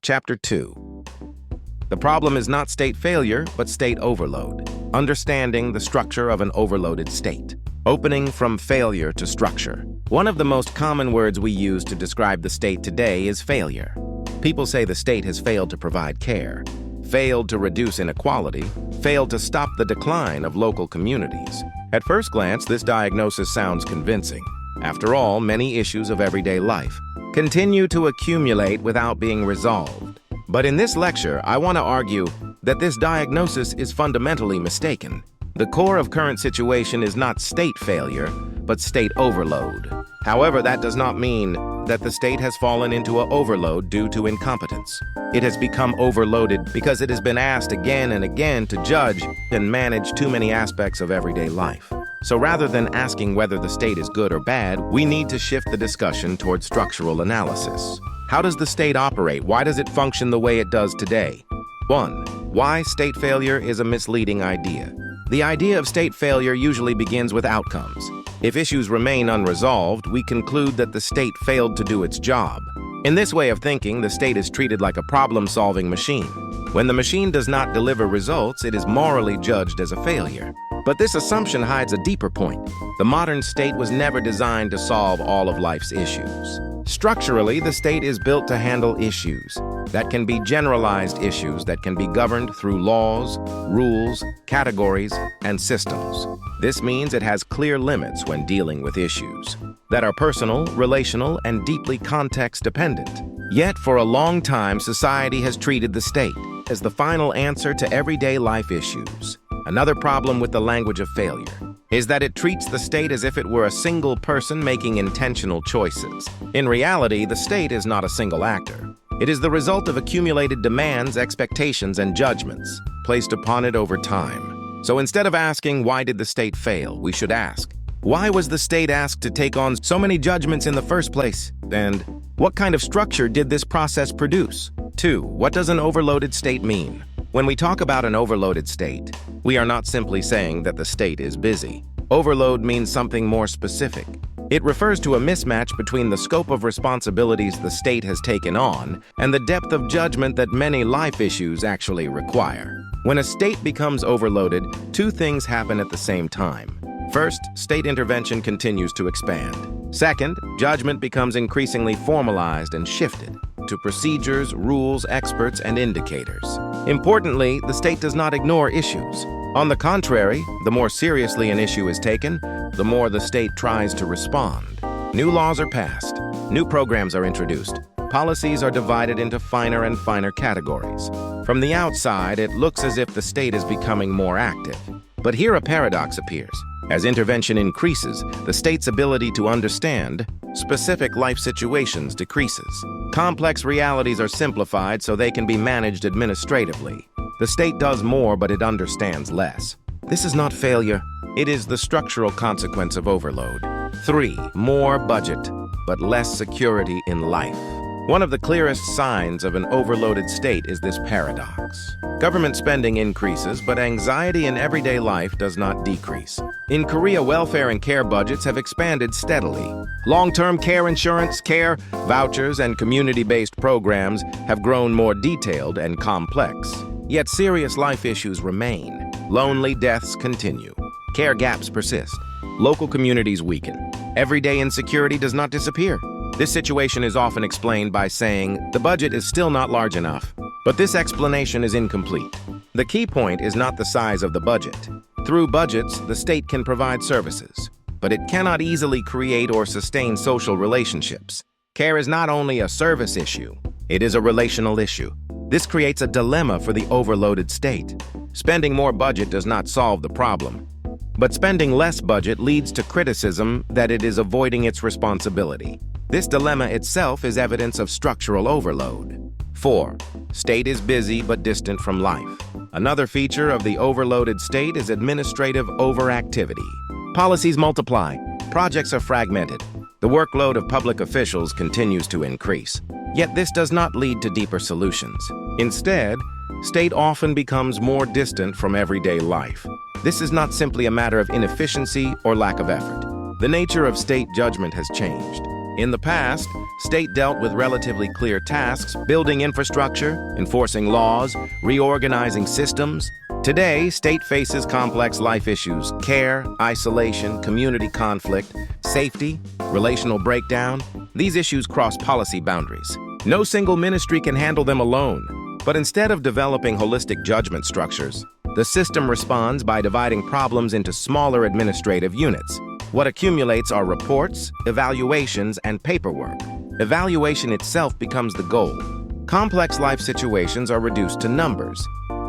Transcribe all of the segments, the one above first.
Chapter 2. The problem is not state failure, but state overload. Understanding the structure of an overloaded state. Opening from failure to structure. One of the most common words we use to describe the state today is failure. People say the state has failed to provide care, failed to reduce inequality, failed to stop the decline of local communities. At first glance, this diagnosis sounds convincing. After all, many issues of everyday life continue to accumulate without being resolved. But in this lecture, I want to argue that this diagnosis is fundamentally mistaken. The core of current situation is not state failure, but state overload. However, that does not mean that the state has fallen into an overload due to incompetence. It has become overloaded because it has been asked again and again to judge and manage too many aspects of everyday life. So rather than asking whether the state is good or bad, we need to shift the discussion towards structural analysis. How does the state operate? Why does it function the way it does today? 1. Why state failure is a misleading idea. The idea of state failure usually begins with outcomes. If issues remain unresolved, we conclude that the state failed to do its job. In this way of thinking, the state is treated like a problem-solving machine. When the machine does not deliver results, it is morally judged as a failure. But this assumption hides a deeper point. The modern state was never designed to solve all of life's issues. Structurally, the state is built to handle issues that can be generalized issues that can be governed through laws, rules, categories, and systems. This means it has clear limits when dealing with issues that are personal, relational, and deeply context-dependent. Yet, for a long time, society has treated the state as the final answer to everyday life issues. Another problem with the language of failure is that it treats the state as if it were a single person making intentional choices. In reality, the state is not a single actor. It is the result of accumulated demands, expectations, and judgments placed upon it over time. So instead of asking, why did the state fail, we should ask, why was the state asked to take on so many judgments in the first place? And what kind of structure did this process produce? 2. What does an overloaded state mean? When we talk about an overloaded state, we are not simply saying that the state is busy. Overload means something more specific. It refers to a mismatch between the scope of responsibilities the state has taken on and the depth of judgment that many life issues actually require. When a state becomes overloaded, two things happen at the same time. First, state intervention continues to expand. Second, judgment becomes increasingly formalized and shifted to procedures, rules, experts, and indicators. Importantly, the state does not ignore issues. On the contrary, the more seriously an issue is taken, the more the state tries to respond. New laws are passed, new programs are introduced, policies are divided into finer and finer categories. From the outside, it looks as if the state is becoming more active. But here a paradox appears. As intervention increases, the state's ability to understand specific life situations decreases. Complex realities are simplified so they can be managed administratively. The state does more, but it understands less. This is not failure. It is the structural consequence of overload. 3. More budget, but less security in life. One of the clearest signs of an overloaded state is this paradox. Government spending increases, but anxiety in everyday life does not decrease. In Korea, welfare and care budgets have expanded steadily. Long-term care insurance, care, vouchers, and community-based programs have grown more detailed and complex. Yet serious life issues remain. Lonely deaths continue. Care gaps persist. Local communities weaken. Everyday insecurity does not disappear. This situation is often explained by saying, the budget is still not large enough. But this explanation is incomplete. The key point is not the size of the budget. Through budgets, the state can provide services, but it cannot easily create or sustain social relationships. Care is not only a service issue, it is a relational issue. This creates a dilemma for the overloaded state. Spending more budget does not solve the problem, but spending less budget leads to criticism that it is avoiding its responsibility. This dilemma itself is evidence of structural overload. 4. State is busy but distant from life. Another feature of the overloaded state is administrative overactivity. Policies multiply, projects are fragmented. The workload of public officials continues to increase. Yet this does not lead to deeper solutions. Instead, state often becomes more distant from everyday life. This is not simply a matter of inefficiency or lack of effort. The nature of state judgment has changed. In the past, state dealt with relatively clear tasks, building infrastructure, enforcing laws, reorganizing systems. Today, state faces complex life issues: care, isolation, community conflict, safety, relational breakdown. These issues cross policy boundaries. No single ministry can handle them alone. But instead of developing holistic judgment structures, the system responds by dividing problems into smaller administrative units. What accumulates are reports, evaluations, and paperwork. Evaluation itself becomes the goal. Complex life situations are reduced to numbers,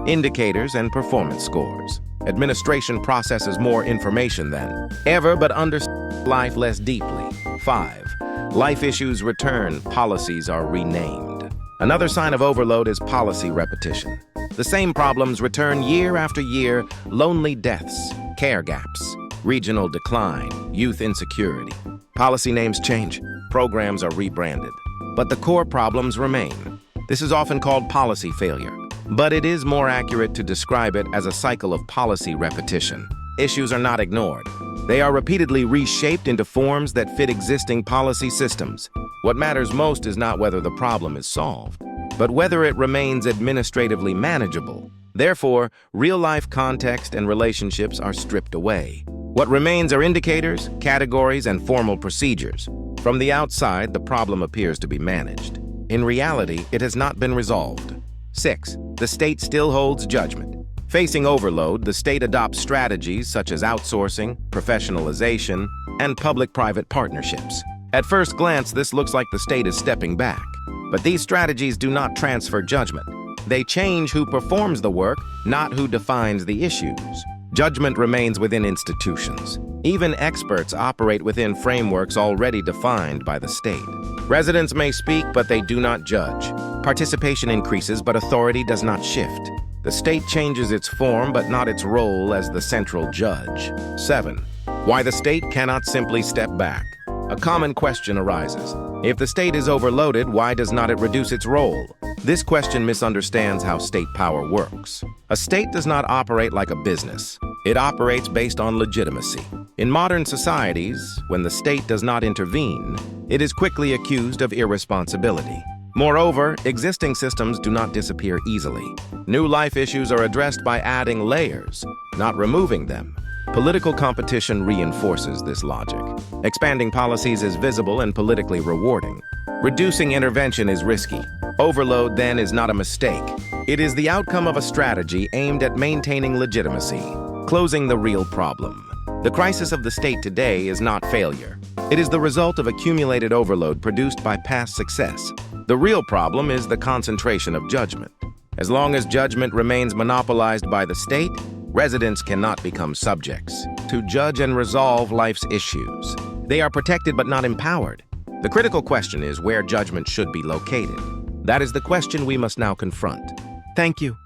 indicators, and performance scores. Administration processes more information than ever, but understands life less deeply. 5. Life issues return, policies are renamed. Another sign of overload is policy repetition. The same problems return year after year: lonely deaths, care gaps, regional decline, youth insecurity. Policy names change, programs are rebranded, but the core problems remain. This is often called policy failure, but it is more accurate to describe it as a cycle of policy repetition. Issues are not ignored. They are repeatedly reshaped into forms that fit existing policy systems. What matters most is not whether the problem is solved, but whether it remains administratively manageable. Therefore, real-life context and relationships are stripped away. What remains are indicators, categories, and formal procedures. From the outside, the problem appears to be managed. In reality, it has not been resolved. 6. The state still holds judgment. Facing overload, the state adopts strategies such as outsourcing, professionalization, and public-private partnerships. At first glance, this looks like the state is stepping back. But these strategies do not transfer judgment. They change who performs the work, not who defines the issues. Judgment remains within institutions. Even experts operate within frameworks already defined by the state. Residents may speak, but they do not judge. Participation increases, but authority does not shift. The state changes its form, but not its role as the central judge. 7. Why the state cannot simply step back. A common question arises. If the state is overloaded, why does not it reduce its role? This question misunderstands how state power works. A state does not operate like a business. It operates based on legitimacy. In modern societies, when the state does not intervene, it is quickly accused of irresponsibility. Moreover, existing systems do not disappear easily. New life issues are addressed by adding layers, not removing them. Political competition reinforces this logic. Expanding policies is visible and politically rewarding. Reducing intervention is risky. Overload, then, is not a mistake. It is the outcome of a strategy aimed at maintaining legitimacy, closing the real problem. The crisis of the state today is not failure. It is the result of accumulated overload produced by past success. The real problem is the concentration of judgment. As long as judgment remains monopolized by the state, residents cannot become subjects to judge and resolve life's issues. They are protected but not empowered. The critical question is where judgment should be located. That is the question we must now confront. Thank you.